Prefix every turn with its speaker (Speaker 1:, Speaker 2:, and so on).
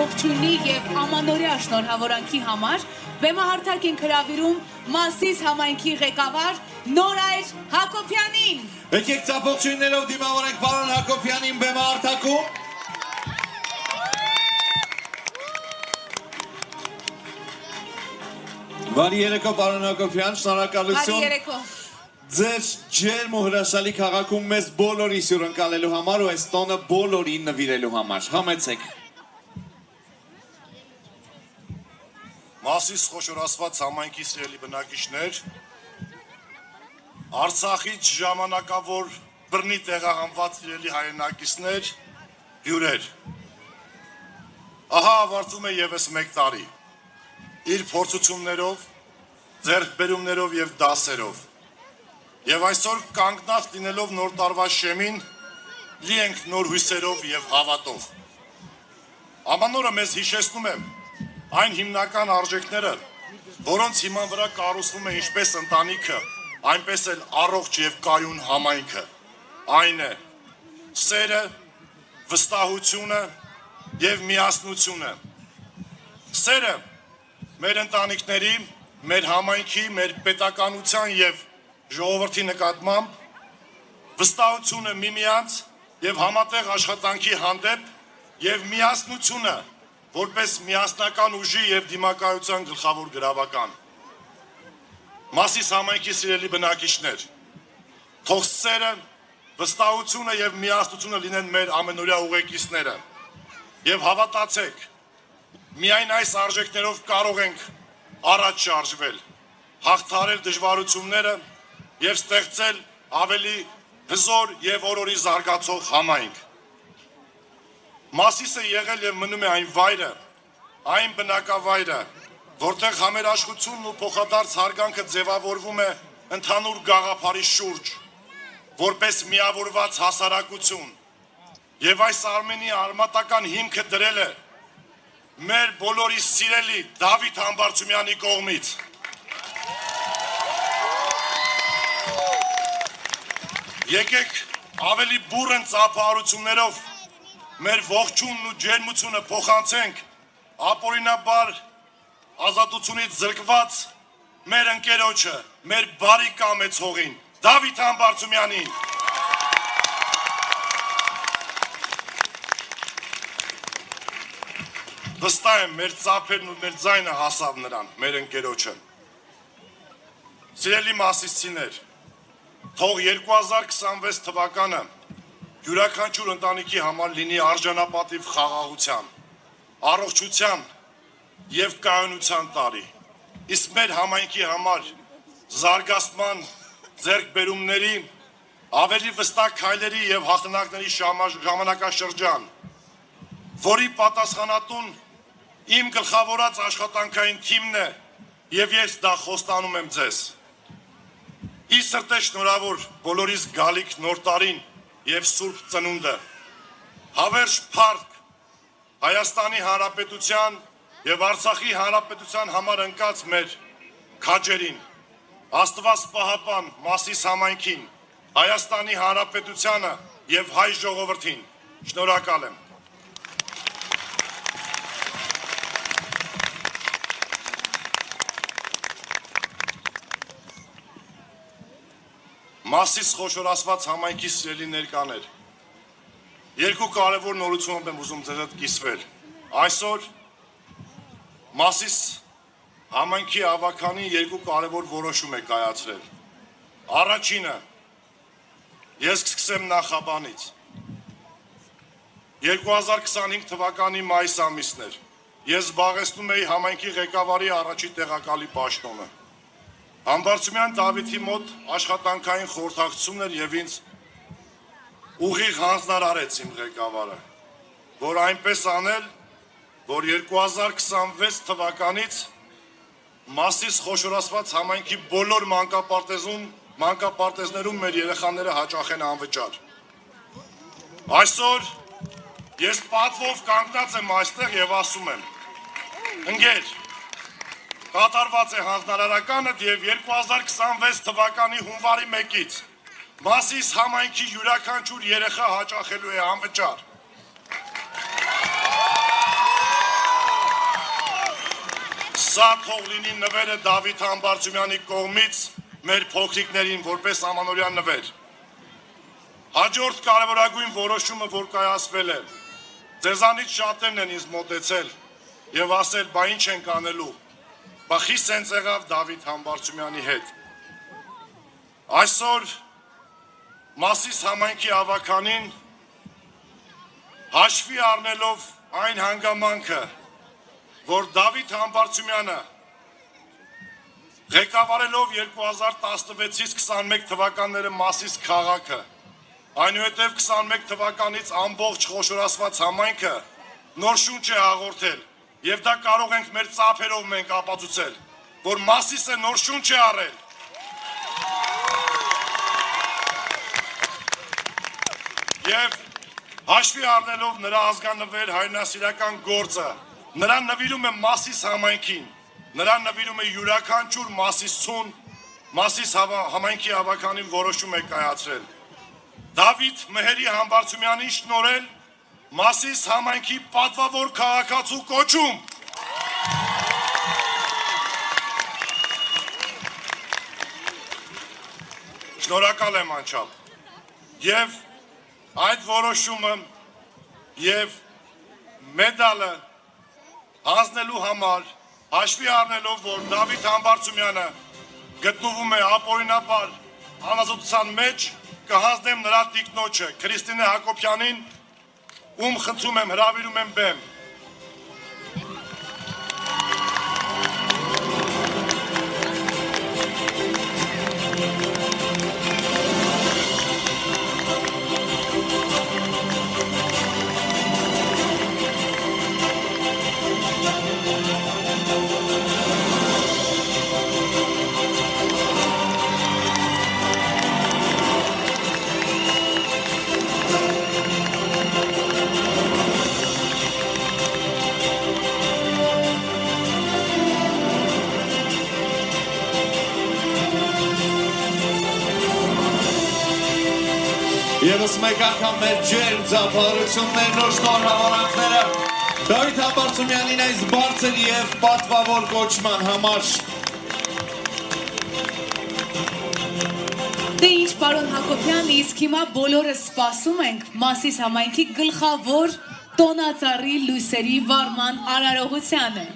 Speaker 1: ողջույնի եւ ամանորյա շնորհավորանքի համար բեմահարթակ ենք հրավիրում Մասիս համայնքի ղեկավար Նորայր Հակոբյանին։
Speaker 2: Եկեք ծափողջույններով դիմավորենք պարոն Հակոբյանին բեմահարթակում։ Բարի երեկո պարոն Հակոբյան, շնորհակալություն։
Speaker 1: Բարի երեկո։
Speaker 2: Ձեր ջերմ ու հրաշալի քաղաքում մեզ բոլորի հյուրընկալելու համար ու այս տոնը բոլորին նվիրելու համար։ Համեցեք։
Speaker 3: Մասիս խոշորացված համայնքի սիրելի բնակիչներ, Արցախից ժամանակավոր բռնի տեղահանված սիրելի հայրենակիցներ, հյուրեր։ Ահա ավարտվում է ևս մեկ տարի, իր փորձություններով, ձեռքբերումներով և դասերով։ Եվ այսօր կանգնած լինելով նոր տարվա շեմին, լի ենք նոր հույսերով և հավատով։ Ամանորը մեզ հիշեցնում է այն հիմնական արժեքները, որոնց հիման վրա կառուցվում է ինչպես ընտանիքը, այնպես էլ առողջ և կայուն համայնքը, այն է սերը, վստահությունը և միասնությունը։ Սերը մեր ընտանիքների, մեր համայնքի, մեր պետականության և ժողովրդի նկատմամբ, վստահությունը միմյանց և համատեղ աշխատանքի հանդեպ և միասնությունը որպես միասնական ուժի և դիմակայության գլխավոր գրավական։ Մասիս համայնքի սիրելի բնակիչներ, թող սերը, վստահությունը և միասնությունը լինեն մեր ամենօրյա ուղեկիցները և հավատացեք, միայն այս արժեքներով կարող ենք առաջ շարժվել, հաղթահարել դժվարությունները և ստեղծել ավելի հզոր և օրորի զարգացող համայնք։ Մասիսը եղել և մնում է այն վայրը, այն բնակավայրը, որտեղ համերաշխությունն ու փոխադարձ հարգանքը ձևավորվում է ընդհանուր գաղափարի շուրջ, որպես միավորված հասարակություն, և այս ամենի արմատական հիմքը դրել է մեր բոլորի սիրելի Դավիթ Համբարձումյանի կողմից։ Եկեք ավելի բուռն ծափահարություններով մեր ողջունն ու ջերմությունը փոխանցենք ապօրինաբար ազատությունից զրկված մեր ընկերոջը, մեր բարի կամեցողին, Դավիթ Համբարձումյանին։ Վստահ եմ, մեր ծափերն ու մեր ձայնը հասավ նրան, մեր ընկերոջը։ Սիրելի մասիսցիներ, թող 2026 թվականը յուրաքանչյուր ընտանիքի համար լինի արժանապատիվ խաղաղության, առողջության և կայունության տարի, իսկ մեր համայնքի համար զարգացման, ձեռքբերումների, ավելի վստահ քայլերի և հաղթանակների ժամանակաշրջան, որի պատասխանատուն իմ գլխավորած աշխատանքային թիմն է և ես դա խոստանում եմ ձեզ։ Ի սրտե շնորհավոր բոլորիս գալիք նոր տարին և Սուրբ Ծնունդը, հավերժ փառք Հայաստանի Հանրապետության և Արցախի Հանրապետության համար ընկած մեր քաջերին, Աստված պահապան Մասիս համայնքին, Հայաստանի Հանրապետությանը և հայ ժողովրդին։ Շնորհակալ եմ։ Մասիս խոշորացված համայնքի սիրելի ներկաներ, երկու կարևոր նորությունով եմ ուզում ձեզ հետ կիսվել։ Այսօր Մասիս համայնքի ավականին երկու կարևոր որոշում է կայացրել։ Առաջինը, ես կսկսեմ նախաբանից։ 2025 թվականի մայիս ամիսն էր, ես զբաղեցնում էի համայնքի ղեկավարի առաջի տեղակալի պաշտոնը։ Համբարձումյան Դավիթի մոտ աշխատանքային խորհրդակցություն էր և ինձ ուղիղ հանձնարարեց իմ ղեկավարը, որ այնպես անել, որ 2026 թվականից Մասիս խոշորացված համայնքի բոլոր մանկապարտեզներում մեր երեխաները հաճախեն անվճար։ Այսօր ես պատվով կանգնած եմ այստեղ և ասում եմ. ընկեր, կատարված է հանձնարարականդ և 2026 թվականի հունվարի 1-ից Մասիս համայնքի յուրաքանչյուր երեխա հաճախելու է անվճար։ Սա թող լինի նվերը Դավիթ Համբարձումյանի կողմից մեր փոքրիկներին որպես ամանորյա նվեր։ Հաջորդ կարևորագույն որոշումը, որ կայացվել է, ձեզանից շատերն են ինձ մոտեցել եւ ասել, բա ինչ ենք անելու։ Բա խիստ հենց եղավ Դավիթ Համբարձումյանի հետ։ Այսօր Մասիս համայնքի ավականին հաշվի առնելով այն հանգամանքը, որ Դավիթ Համբարձումյանը ղեկավարելով 2016-ից 21 թվականները Մասիս քաղաքը, այնուհետև 21 թվականից ամբողջ խոշորացված համայնքը նոր շունչ է հաղորդել եւ դա կարող ենք մեր ծափերով մենք ապացուցել, որ Մասիսը նոր շունչ է առել։ Եվ հաշվի առնելով նրա ազգանվեր հայրենասիրական գործը, նրան նվիրում է Մասիս համայնքին, նրան նվիրում է յուրաքանչյուր մասիսցուն, Մասիս համայնքի ավականին որոշում է կայացրել։ Դավիթ Մեհերի Համբարձումյանին շնորհել Մասիս համայնքի պատվավոր քաղաքացու կոչում։ Շնորհակալ եմ անչափ։ Եվ այդ որոշումը եւ մեդալը հանձնելու համար հաշվի առնելով, որ Դավիթ Համբարձումյանը գտնվում է ապօրինաբար անազատության մեջ, կհանձնեմ նրա տիկնոջը Քրիստինե Հակոբյանին, ում խնդրում եմ, հրավիրում եմ բեմ։
Speaker 2: Եվս մեկ անգամ մեր ջերմ ծափարություններն ու շնորհավորանքները Դավիթ Համբարձումյանին այս բարձր եւ պատվավոր կոչման համար։
Speaker 1: Դե ինչ պարոն Հակոբյան, իսկ հիմա բոլորը սպասում ենք Մասիս համայնքի գլխավոր տոնածառի լույսերի վարման արարողությանը։